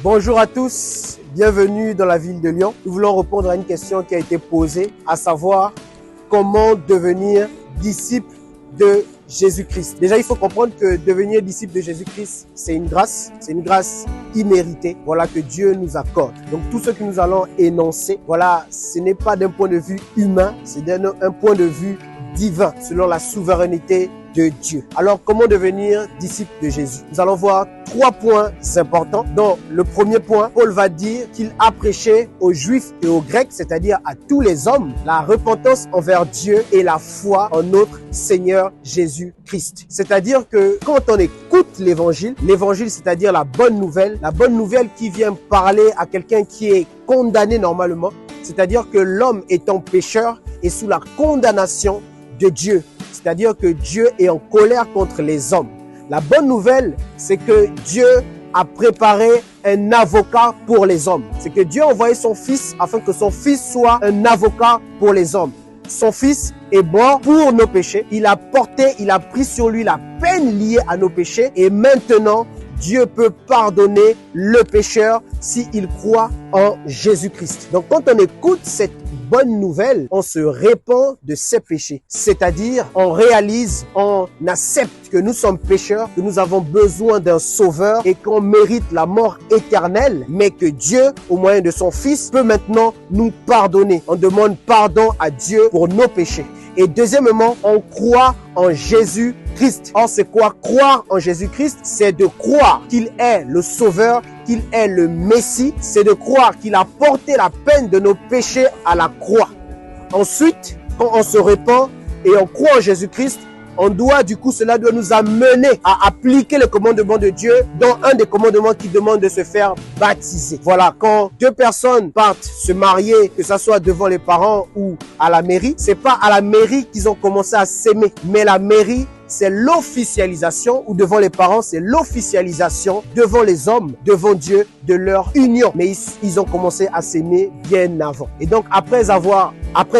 Bonjour à tous, bienvenue dans la ville de Lyon. Nous voulons répondre à une question qui a été posée, à savoir comment devenir disciple de Jésus-Christ. Déjà, il faut comprendre que devenir disciple de Jésus-Christ, c'est une grâce imméritée, voilà, que Dieu nous accorde. Donc, tout ce que nous allons énoncer, voilà, ce n'est pas d'un point de vue humain, c'est d'un point de vue divin, selon la souveraineté de Dieu. Alors, comment devenir disciple de Jésus? Nous allons voir 3 points importants. Dans le premier point, Paul va dire qu'il a prêché aux Juifs et aux Grecs, c'est-à-dire à tous les hommes, la repentance envers Dieu et la foi en notre Seigneur Jésus-Christ. C'est-à-dire que quand on écoute l'évangile, c'est-à-dire la bonne nouvelle qui vient parler à quelqu'un qui est condamné normalement, c'est-à-dire que l'homme étant pécheur est sous la condamnation de Dieu. C'est-à-dire que Dieu est en colère contre les hommes. La bonne nouvelle, c'est que Dieu a préparé un avocat pour les hommes. C'est que Dieu a envoyé son Fils afin que son Fils soit un avocat pour les hommes. Son Fils est mort pour nos péchés. Il a pris sur lui la peine liée à nos péchés. Et maintenant, Dieu peut pardonner le pécheur s'il croit en Jésus-Christ. Donc, quand on écoute cette bonne nouvelle, on se répand de ses péchés. C'est-à-dire, on accepte que nous sommes pécheurs, que nous avons besoin d'un sauveur et qu'on mérite la mort éternelle, mais que Dieu, au moyen de son Fils, peut maintenant nous pardonner. On demande pardon à Dieu pour nos péchés. Et deuxièmement, on croit en Jésus-Christ. Or, c'est quoi croire en Jésus-Christ? C'est de croire qu'il est le Sauveur, qu'il est le Messie. C'est de croire qu'il a porté la peine de nos péchés à la croix. Ensuite, quand on se répand et on croit en Jésus-Christ, cela doit nous amener à appliquer le commandement de Dieu, dont un des commandements qui demande de se faire baptiser. Voilà, quand 2 personnes partent se marier, que ce soit devant les parents ou à la mairie, c'est pas à la mairie qu'ils ont commencé à s'aimer, mais la mairie, c'est l'officialisation, ou devant les parents, c'est l'officialisation devant les hommes, devant Dieu, de leur union. Mais ils ont commencé à s'aimer bien avant. Et donc, après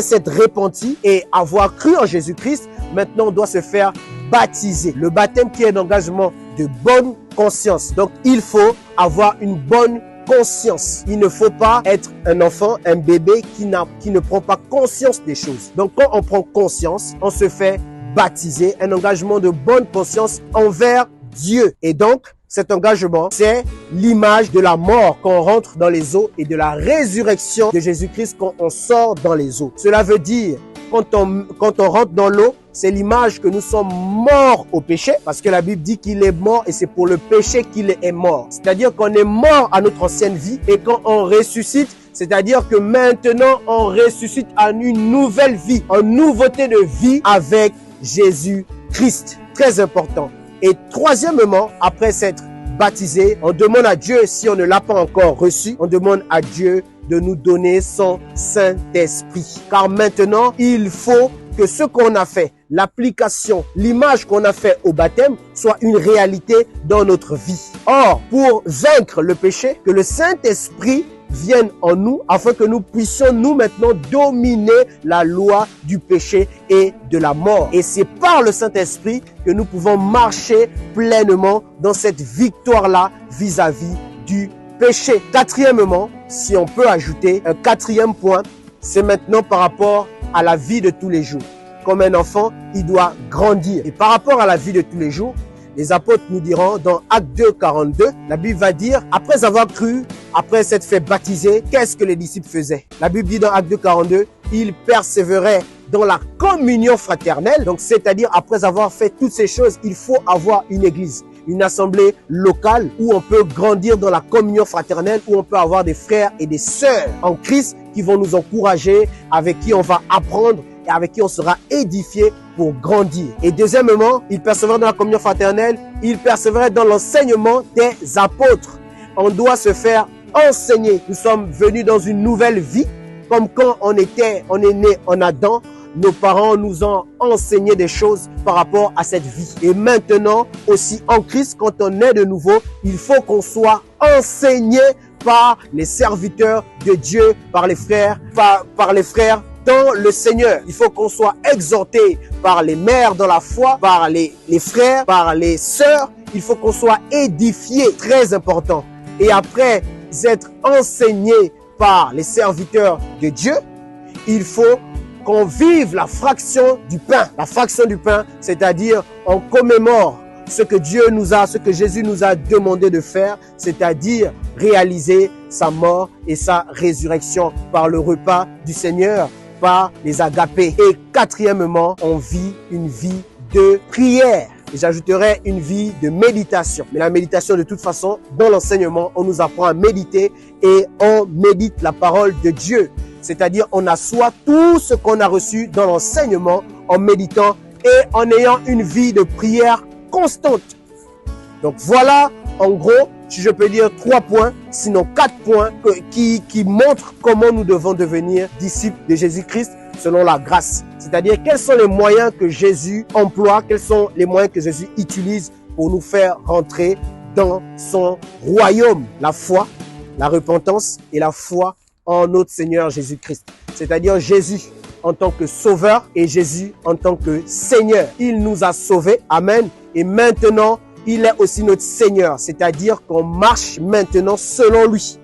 s'être repenti et avoir cru en Jésus-Christ, maintenant, on doit se faire baptiser. Le baptême qui est un engagement de bonne conscience. Donc, il faut avoir une bonne conscience. Il ne faut pas être un enfant, un bébé qui ne prend pas conscience des choses. Donc, quand on prend conscience, on se fait baptiser, un engagement de bonne conscience envers Dieu. Et donc, cet engagement, c'est l'image de la mort quand on rentre dans les eaux et de la résurrection de Jésus-Christ quand on sort dans les eaux. Cela veut dire, quand on rentre dans l'eau, c'est l'image que nous sommes morts au péché, parce que la Bible dit qu'il est mort et c'est pour le péché qu'il est mort. C'est-à-dire qu'on est mort à notre ancienne vie et quand on ressuscite, c'est-à-dire que maintenant on ressuscite à une nouvelle vie, en nouveauté de vie avec Jésus-Christ. Très important. Et troisièmement, après s'être baptisé, on demande à Dieu, si on ne l'a pas encore reçu, on demande à Dieu de nous donner son Saint-Esprit. Car maintenant, il faut que ce qu'on a fait, l'application, l'image qu'on a fait au baptême soit une réalité dans notre vie. Or, pour vaincre le péché, que le Saint-Esprit vienne en nous afin que nous puissions nous maintenant dominer la loi du péché et de la mort. Et c'est par le Saint-Esprit que nous pouvons marcher pleinement dans cette victoire-là vis-à-vis du péché. Quatrièmement, si on peut ajouter un 4e point, c'est maintenant par rapport à la vie de tous les jours. Comme un enfant, il doit grandir. Et par rapport à la vie de tous les jours, les apôtres nous diront dans Actes 2, 42, la Bible va dire, après avoir cru, après s'être fait baptiser, qu'est-ce que les disciples faisaient? La Bible dit dans Actes 2, 42, ils persévéraient dans la communion fraternelle. Donc, c'est-à-dire, après avoir fait toutes ces choses, il faut avoir une église, une assemblée locale où on peut grandir dans la communion fraternelle, où on peut avoir des frères et des sœurs en Christ qui vont nous encourager, avec qui on va apprendre et avec qui on sera édifié pour grandir. Et deuxièmement, ils persévéraient dans la communion fraternelle, ils persévéraient dans l'enseignement des apôtres. On doit se faire enseigner. Nous sommes venus dans une nouvelle vie, comme quand on est né en Adam, nos parents nous ont enseigné des choses par rapport à cette vie. Et maintenant, aussi en Christ, quand on est de nouveau, il faut qu'on soit enseigné par les serviteurs de Dieu, par les frères, par les frères dans le Seigneur. Il faut qu'on soit exhorté par les mères dans la foi, par les frères, par les sœurs. Il faut qu'on soit édifié, très important. et après être enseignés par les serviteurs de Dieu, il faut qu'on vive la fraction du pain. La fraction du pain, c'est-à-dire on commémore ce que ce que Jésus nous a demandé de faire, c'est-à-dire réaliser sa mort et sa résurrection par le repas du Seigneur, par les agapés. Et quatrièmement, on vit une vie de prière. Et j'ajouterai une vie de méditation. Mais la méditation, de toute façon, dans l'enseignement, on nous apprend à méditer et on médite la parole de Dieu. C'est-à-dire, on assoit tout ce qu'on a reçu dans l'enseignement en méditant et en ayant une vie de prière constante. Donc voilà, en gros, si je peux dire 3 points, sinon 4 points qui montrent comment nous devons devenir disciples de Jésus-Christ selon la grâce. C'est-à-dire, quels sont les moyens que Jésus emploie, quels sont les moyens que Jésus utilise pour nous faire rentrer dans son royaume. La foi, la repentance et la foi en notre Seigneur Jésus-Christ. C'est-à-dire Jésus en tant que sauveur et Jésus en tant que Seigneur. Il nous a sauvés. Amen. Et maintenant, il est aussi notre Seigneur. C'est-à-dire qu'on marche maintenant selon lui.